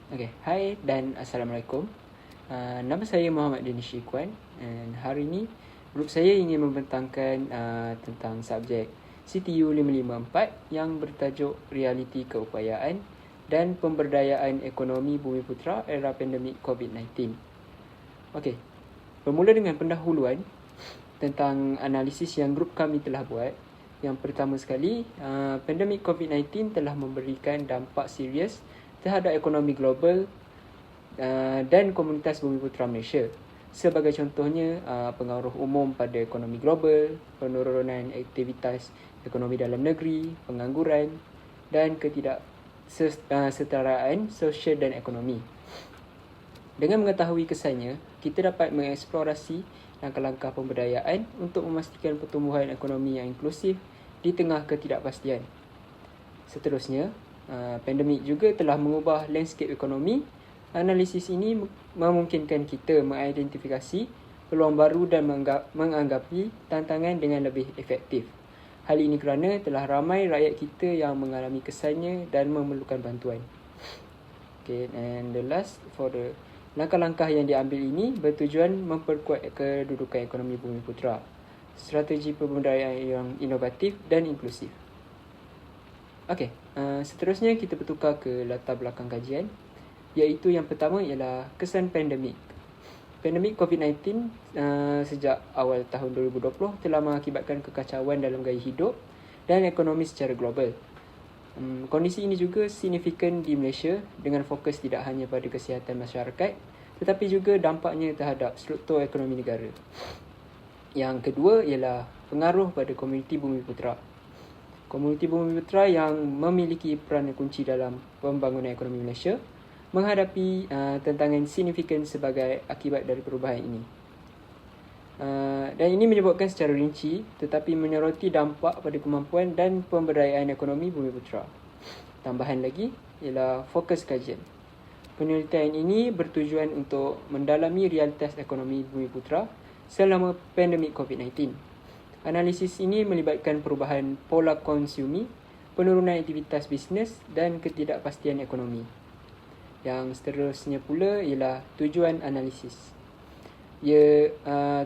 Okay, hai dan Assalamualaikum. Nama saya Muhammad Dini Syikwan dan hari ini grup saya ingin membentangkan tentang subjek CTU 554 yang bertajuk Realiti Keupayaan dan Pemberdayaan Ekonomi Bumiputera Era Pandemik COVID-19. Okey, bermula dengan pendahuluan tentang analisis yang grup kami telah buat. Yang pertama sekali, pandemik COVID-19 telah memberikan dampak serius terhadap ekonomi global dan komunitas Bumiputera Malaysia. Sebagai contohnya, pengaruh umum pada ekonomi global, penurunan aktivitas ekonomi dalam negeri, pengangguran dan ketidaksetaraan sosial dan ekonomi. Dengan mengetahui kesannya, kita dapat mengeksplorasi langkah-langkah pemberdayaan untuk memastikan pertumbuhan ekonomi yang inklusif di tengah ketidakpastian. Seterusnya, pandemik juga telah mengubah landscape ekonomi. Analisis ini memungkinkan kita mengidentifikasi peluang baru dan menganggapi tantangan dengan lebih efektif. Hal ini kerana telah ramai rakyat kita yang mengalami kesannya dan memerlukan bantuan. Okay, and the last for the langkah-langkah yang diambil ini bertujuan memperkuat kedudukan ekonomi Bumiputera, strategi pemberdayaan yang inovatif dan inklusif. Okey, seterusnya kita bertukar ke latar belakang kajian, iaitu yang pertama ialah kesan pandemik. Pandemik COVID-19 sejak awal tahun 2020 telah mengakibatkan kekacauan dalam gaya hidup dan ekonomi secara global. Kondisi ini juga signifikan di Malaysia dengan fokus tidak hanya pada kesihatan masyarakat tetapi juga dampaknya terhadap struktur ekonomi negara. Yang kedua ialah pengaruh pada komuniti Bumiputera. Komuniti Bumiputera yang memiliki peranan kunci dalam pembangunan ekonomi Malaysia menghadapi tantangan signifikan sebagai akibat dari perubahan ini. Dan ini menyebutkan secara rinci tetapi menyoroti dampak pada kemampuan dan pemberdayaan ekonomi Bumiputera. Tambahan lagi ialah fokus kajian. Penelitian ini bertujuan untuk mendalami realitas ekonomi Bumiputera selama pandemik COVID-19. Analisis ini melibatkan perubahan pola konsumi, penurunan aktivitas bisnes dan ketidakpastian ekonomi. Yang seterusnya pula ialah tujuan analisis.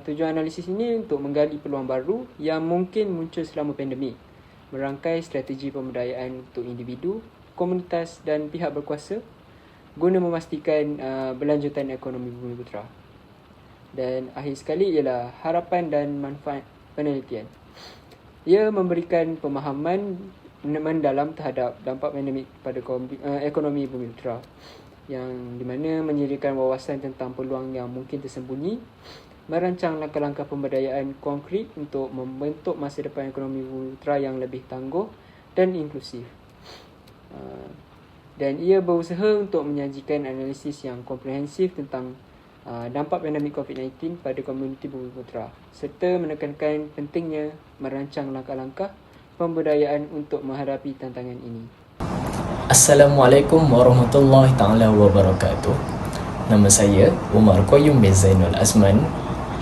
Tujuan analisis ini untuk menggali peluang baru yang mungkin muncul selama pandemik, merangkai strategi pemberdayaan untuk individu, komunitas dan pihak berkuasa guna memastikan berlanjutan ekonomi Bumiputera. Dan akhir sekali ialah harapan dan manfaat penelitian. Ia memberikan pemahaman mendalam terhadap dampak pandemik pada ekonomi Bumiputera, yang di mana menyediakan wawasan tentang peluang yang mungkin tersembunyi, merancang langkah-langkah pemberdayaan konkret untuk membentuk masa depan ekonomi Bumiputera yang lebih tangguh dan inklusif. Dan ia berusaha untuk menyajikan analisis yang komprehensif tentang dampak pandemik COVID-19 pada komuniti Bumiputera serta menekankan pentingnya merancang langkah-langkah pemberdayaan untuk menghadapi tantangan ini. Assalamualaikum warahmatullahi taala wabarakatuh. Nama saya Umar Qayyum bin Zainul Azman.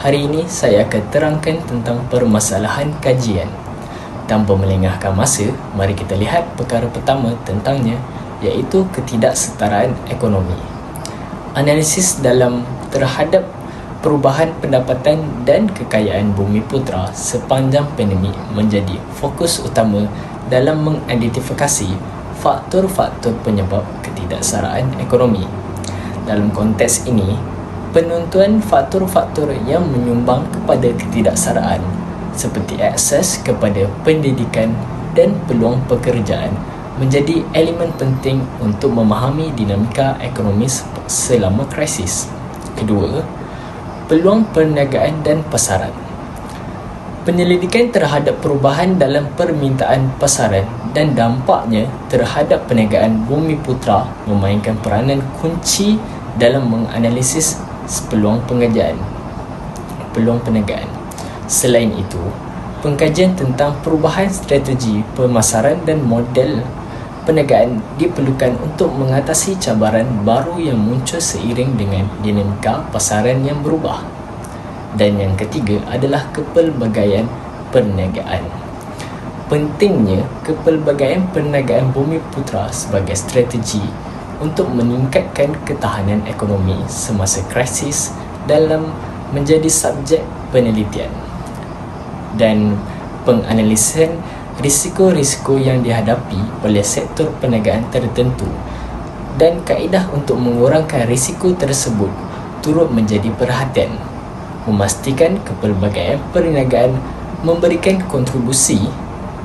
Hari ini saya akan terangkan tentang permasalahan kajian. Tanpa melengahkan masa, mari kita lihat perkara pertama tentangnya, iaitu ketidaksetaraan ekonomi. Analisis terhadap perubahan pendapatan dan kekayaan Bumiputera sepanjang pandemik menjadi fokus utama dalam mengidentifikasi faktor-faktor penyebab ketidaksetaraan ekonomi. Dalam konteks ini, penentuan faktor-faktor yang menyumbang kepada ketidaksetaraan seperti akses kepada pendidikan dan peluang pekerjaan menjadi elemen penting untuk memahami dinamika ekonomi selama krisis. Kedua, peluang perniagaan dan pasaran. Penyelidikan terhadap perubahan dalam permintaan pasaran dan dampaknya terhadap perniagaan Bumiputera memainkan peranan kunci dalam menganalisis peluang perniagaan. Selain itu, pengkajian tentang perubahan strategi pemasaran dan model perniagaan diperlukan untuk mengatasi cabaran baru yang muncul seiring dengan dinamika pasaran yang berubah. Dan yang ketiga adalah kepelbagaian perniagaan. Pentingnya kepelbagaian perniagaan Bumiputera sebagai strategi untuk meningkatkan ketahanan ekonomi semasa krisis dalam menjadi subjek penelitian dan penganalisan risiko-risiko yang dihadapi oleh sektor perniagaan tertentu, dan kaedah untuk mengurangkan risiko tersebut turut menjadi perhatian, memastikan kepelbagaian perniagaan memberikan kontribusi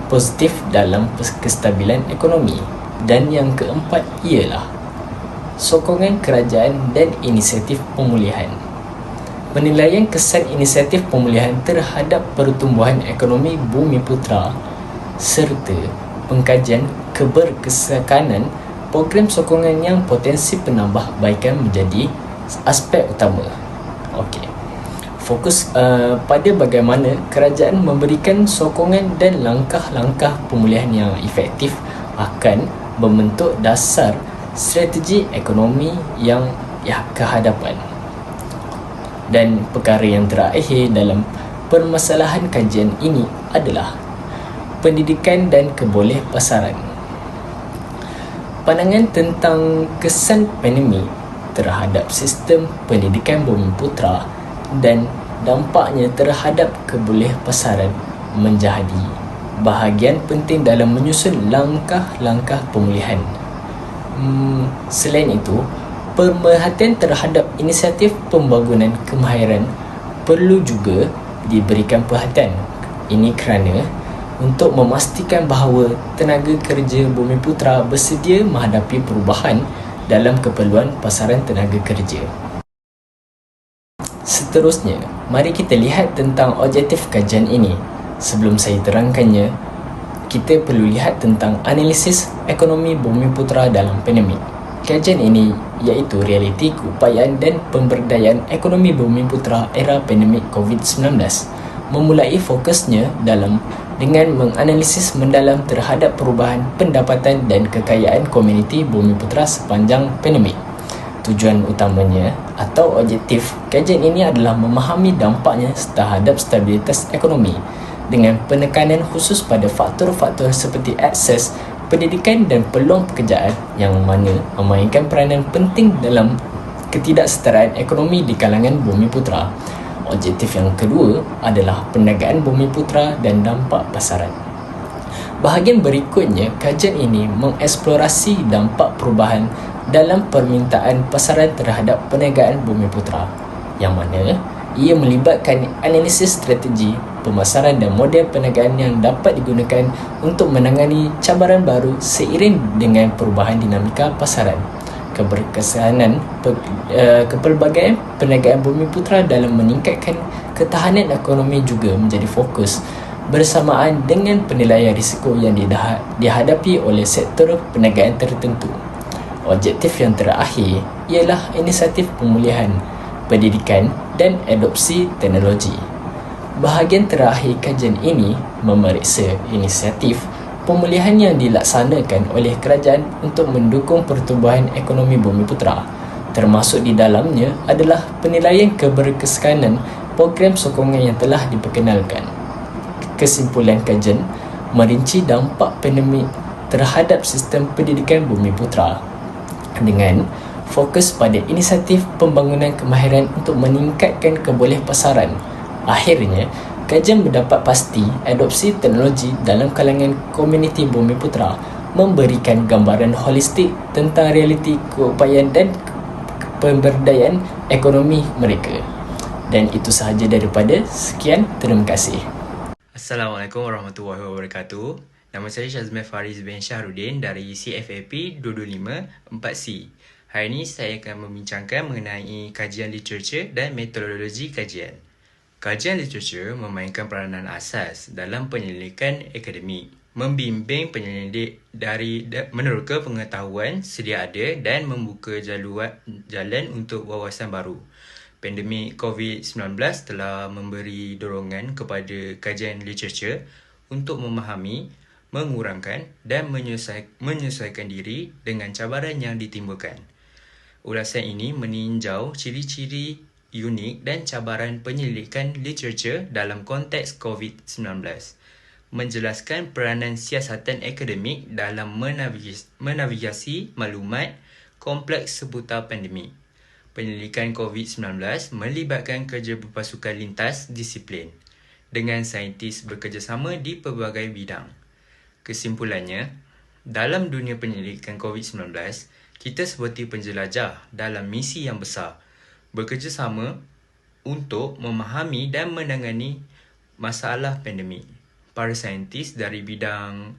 positif dalam kestabilan ekonomi. Dan yang keempat ialah sokongan kerajaan dan inisiatif pemulihan. Penilaian kesan inisiatif pemulihan terhadap pertumbuhan ekonomi Bumiputera serta pengkajian keberkesanan program sokongan yang potensi penambahbaikan menjadi aspek utama. Okey. Fokus pada bagaimana kerajaan memberikan sokongan dan langkah-langkah pemulihan yang efektif akan membentuk dasar strategi ekonomi yang kehadapan. Dan perkara yang terakhir dalam permasalahan kajian ini adalah pendidikan dan kebolehpasaran. Pandangan tentang kesan pandemik terhadap sistem pendidikan Bumiputera dan dampaknya terhadap kebolehpasaran menjadi bahagian penting dalam menyusun langkah-langkah pemulihan. Selain itu, pemerhatian terhadap inisiatif pembangunan kemahiran perlu juga diberikan perhatian. Ini kerana untuk memastikan bahawa tenaga kerja Bumiputera bersedia menghadapi perubahan dalam keperluan pasaran tenaga kerja. Seterusnya, mari kita lihat tentang objektif kajian ini. Sebelum saya terangkannya, kita perlu lihat tentang analisis ekonomi Bumiputera dalam pandemik. Kajian ini iaitu realiti keupayaan dan pemberdayaan ekonomi Bumiputera era pandemik COVID-19 memulai fokusnya dengan menganalisis mendalam terhadap perubahan pendapatan dan kekayaan komuniti Bumiputera sepanjang pandemik. Tujuan utamanya atau objektif kajian ini adalah memahami dampaknya terhadap stabilitas ekonomi dengan penekanan khusus pada faktor-faktor seperti akses, pendidikan dan peluang pekerjaan yang mana memainkan peranan penting dalam ketidaksetaraan ekonomi di kalangan Bumiputera. Objektif yang kedua adalah perniagaan Bumiputera dan dampak pasaran. Bahagian berikutnya, kajian ini mengeksplorasi dampak perubahan dalam permintaan pasaran terhadap perniagaan Bumiputera, yang mana ia melibatkan analisis strategi pemasaran dan model perniagaan yang dapat digunakan untuk menangani cabaran baru seiring dengan perubahan dinamika pasaran. Keberkesanan kepelbagaian perniagaan Bumiputera dalam meningkatkan ketahanan ekonomi juga menjadi fokus bersamaan dengan penilaian risiko yang dihadapi oleh sektor perniagaan tertentu. Objektif yang terakhir ialah inisiatif pemulihan, pendidikan dan adopsi teknologi. Bahagian terakhir kajian ini memeriksa inisiatif pemulihan yang dilaksanakan oleh kerajaan untuk mendukung pertumbuhan ekonomi Bumiputera. Termasuk di dalamnya adalah penilaian keberkesanan program sokongan yang telah diperkenalkan. Kesimpulan kajian merinci dampak pandemik terhadap sistem pendidikan Bumiputera dengan fokus pada inisiatif pembangunan kemahiran untuk meningkatkan kebolehpasaran. Akhirnya, kajian mendapat pasti adopsi teknologi dalam kalangan komuniti Bumiputera memberikan gambaran holistik tentang realiti keupayaan dan pemberdayaan ekonomi mereka. Dan itu sahaja daripada. Sekian, terima kasih. Assalamualaikum warahmatullahi wabarakatuh. Nama saya Syazmi Fariz bin Syahrudin dari CFAP 225 4C. Hari ini saya akan membincangkan mengenai kajian literatur dan metodologi kajian. Kajian literatur memainkan peranan asas dalam penyelidikan akademik, membimbing penyelidik dari meneroka pengetahuan sedia ada dan membuka jalan untuk wawasan baru. Pandemik COVID-19 telah memberi dorongan kepada kajian literatur untuk memahami, mengurangkan dan menyesuaikan diri dengan cabaran yang ditimbulkan. Ulasan ini meninjau ciri-ciri unik dan cabaran penyelidikan literatur dalam konteks COVID-19, menjelaskan peranan siasatan akademik dalam menavigasi maklumat kompleks seputar pandemik. Penyelidikan COVID-19 melibatkan kerja berpasukan lintas disiplin dengan saintis bekerjasama di pelbagai bidang. Kesimpulannya, dalam dunia penyelidikan COVID-19, kita seperti penjelajah dalam misi yang besar, bekerjasama untuk memahami dan menangani masalah pandemik. Para saintis dari bidang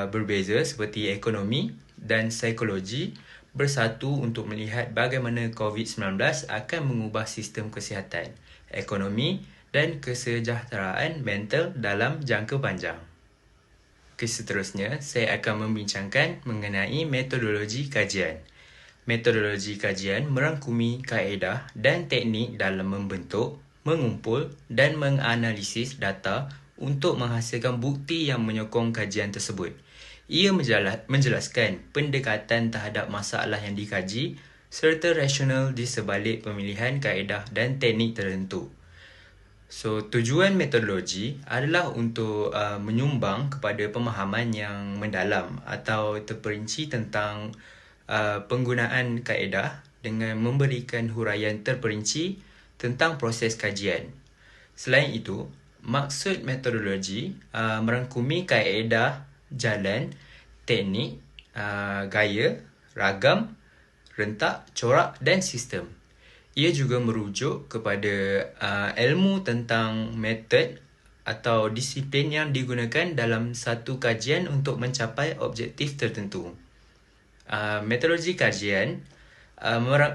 berbeza seperti ekonomi dan psikologi bersatu untuk melihat bagaimana COVID-19 akan mengubah sistem kesihatan, ekonomi dan kesejahteraan mental dalam jangka panjang. Seterusnya, saya akan membincangkan mengenai metodologi kajian. Metodologi kajian merangkumi kaedah dan teknik dalam membentuk, mengumpul dan menganalisis data untuk menghasilkan bukti yang menyokong kajian tersebut. Ia menjelaskan pendekatan terhadap masalah yang dikaji serta rasional di sebalik pemilihan kaedah dan teknik tertentu. Tujuan metodologi adalah untuk menyumbang kepada pemahaman yang mendalam atau terperinci tentang penggunaan kaedah dengan memberikan huraian terperinci tentang proses kajian. Selain itu, maksud metodologi merangkumi kaedah, jalan, teknik, gaya, ragam, rentak, corak dan sistem. Ia juga merujuk kepada ilmu tentang metod atau disiplin yang digunakan dalam satu kajian untuk mencapai objektif tertentu. Metodologi kajian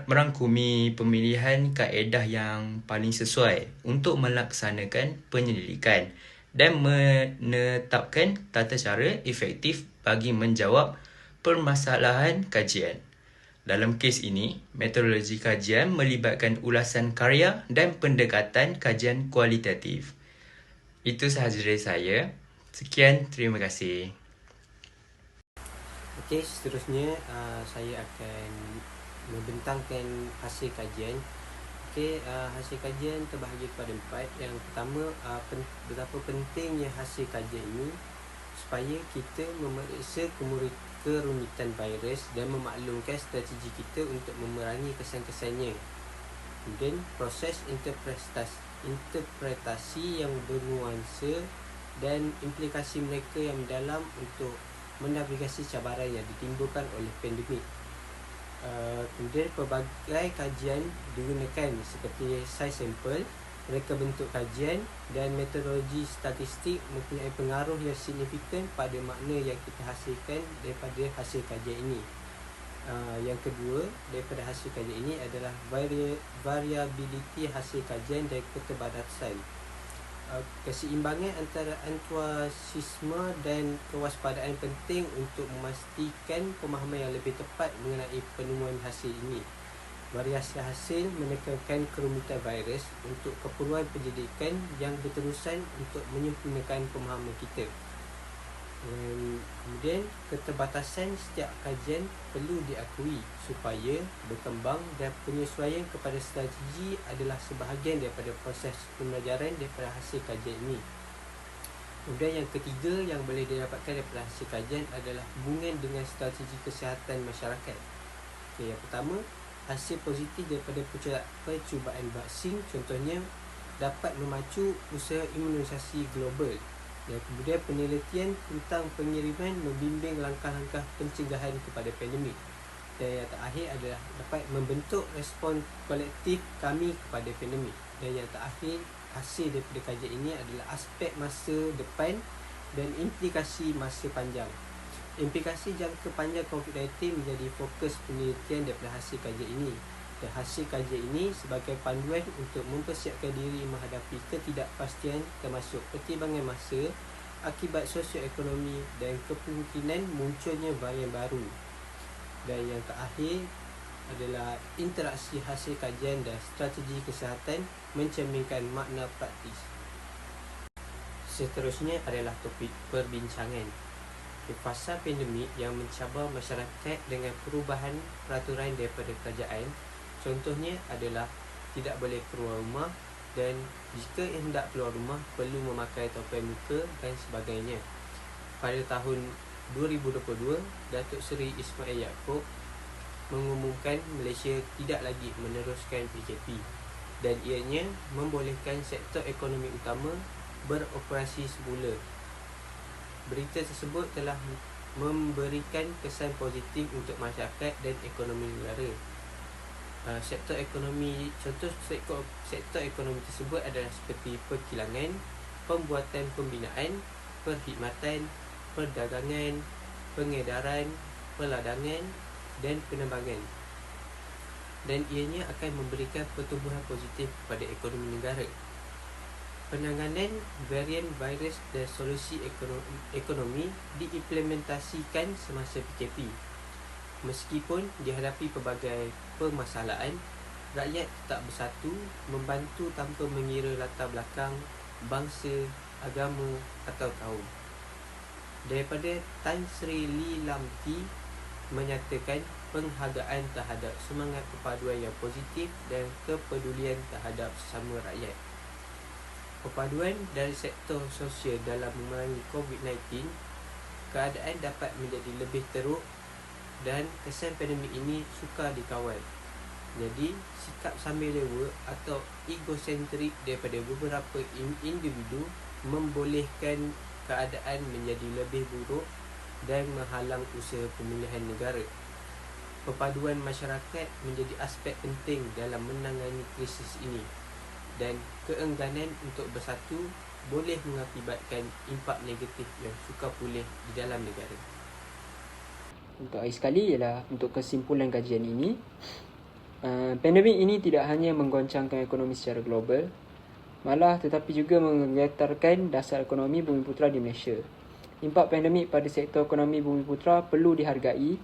merangkumi pemilihan kaedah yang paling sesuai untuk melaksanakan penyelidikan dan menetapkan tata cara efektif bagi menjawab permasalahan kajian. Dalam kes ini, metodologi kajian melibatkan ulasan karya dan pendekatan kajian kualitatif. Itu sahaja dari saya. Sekian, terima kasih. Okey, seterusnya saya akan membentangkan hasil kajian. Okey, hasil kajian terbahagi kepada 4. Yang pertama, betapa pentingnya hasil kajian ini supaya kita memeriksa kerumitan virus dan memaklumkan strategi kita untuk memerangi kesan-kesannya. Kemudian proses interpretasi yang bernuansa dan implikasi mereka yang mendalam untuk menavigasi cabaran yang ditimbulkan oleh pandemik. Kemudian pelbagai kajian digunakan seperti size sampel, reka bentuk kajian dan metodologi statistik mempunyai pengaruh yang signifikan pada makna yang kita hasilkan daripada hasil kajian ini. Yang kedua daripada hasil kajian ini adalah variability hasil kajian dan keterbatasan. Keseimbangan antara antusiasme dan kewaspadaan penting untuk memastikan pemahaman yang lebih tepat mengenai penemuan hasil ini. Variasi hasil menekankan kerumitan virus untuk keperluan penyelidikan yang berterusan untuk menyempurnakan pemahaman kita. Kemudian keterbatasan setiap kajian perlu diakui supaya berkembang dan penyesuaian kepada strategi adalah sebahagian daripada proses pembelajaran daripada hasil kajian ini. Kemudian yang ketiga yang boleh didapatkan daripada hasil kajian adalah hubungan dengan strategi kesihatan masyarakat. Okay, yang pertama, hasil positif daripada percubaan vaksin contohnya dapat memacu usaha imunisasi global. Dan kemudian penelitian tentang pengiriman membimbing langkah-langkah pencegahan kepada pandemik. Dan yang terakhir adalah dapat membentuk respon kolektif kami kepada pandemik. Dan yang terakhir, hasil daripada kajian ini adalah aspek masa depan dan implikasi masa panjang. Implikasi jangka panjang COVID-19 menjadi fokus penelitian daripada hasil kajian ini. Dan hasil kajian ini sebagai panduan untuk mempersiapkan diri menghadapi ketidakpastian termasuk pertimbangan masa akibat sosioekonomi dan kemungkinan munculnya varian baru. Dan yang terakhir adalah interaksi hasil kajian dan strategi kesihatan mencerminkan makna praktis. Seterusnya adalah topik perbincangan. Fasa pandemik yang mencabar masyarakat dengan perubahan peraturan daripada kerajaan. Contohnya adalah tidak boleh keluar rumah dan jika hendak keluar rumah perlu memakai topeng muka dan sebagainya. Pada tahun 2022, Datuk Seri Ismail Yaakob mengumumkan Malaysia tidak lagi meneruskan PKP dan ianya membolehkan sektor ekonomi utama beroperasi semula. Berita tersebut telah memberikan kesan positif untuk masyarakat dan ekonomi negara. Sektor ekonomi tersebut adalah seperti perkilangan, pembuatan pembinaan, perkhidmatan, perdagangan, pengedaran, peladangan dan penerbangan. Dan ianya akan memberikan pertumbuhan positif kepada ekonomi negara. Penanganan varian virus dan solusi ekonomi diimplementasikan semasa PKP. Meskipun dihadapi pelbagai permasalahan, rakyat tetap bersatu, membantu tanpa mengira latar belakang, bangsa, agama atau kaum. Daripada Tan Sri Lee Lam Tee menyatakan penghargaan terhadap semangat perpaduan yang positif dan kepedulian terhadap sesama rakyat. Perpaduan dari sektor sosial dalam memerangi COVID-19, keadaan dapat menjadi lebih teruk dan kesan pandemik ini sukar dikawal. Jadi, sikap sambil lewa atau egosentrik daripada beberapa individu membolehkan keadaan menjadi lebih buruk dan menghalang usaha pemulihan negara. Perpaduan masyarakat menjadi aspek penting dalam menangani krisis ini dan keengganan untuk bersatu boleh mengakibatkan impak negatif yang sukar pulih di dalam negara. Untuk akhir sekali ialah untuk kesimpulan kajian ini, pandemik ini tidak hanya menggoncangkan ekonomi secara global, malah tetapi juga menggetarkan dasar ekonomi Bumiputera di Malaysia. Impak pandemik pada sektor ekonomi Bumiputera perlu dihargai,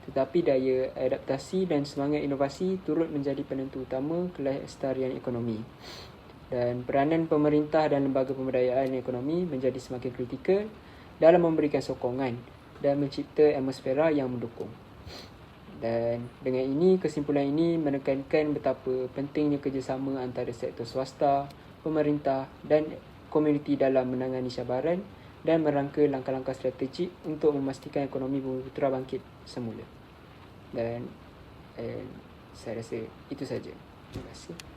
tetapi daya adaptasi dan semangat inovasi turut menjadi penentu utama kelestarian ekonomi. Dan peranan pemerintah dan lembaga pemberdayaan ekonomi menjadi semakin kritikal dalam memberikan sokongan dan mencipta atmosfera yang mendukung. Dan dengan ini, kesimpulan ini menekankan betapa pentingnya kerjasama antara sektor swasta, pemerintah dan komuniti dalam menangani cabaran dan merangka langkah-langkah strategik untuk memastikan ekonomi Bumiputera bangkit semula. Dan saya rasa itu saja. Terima kasih.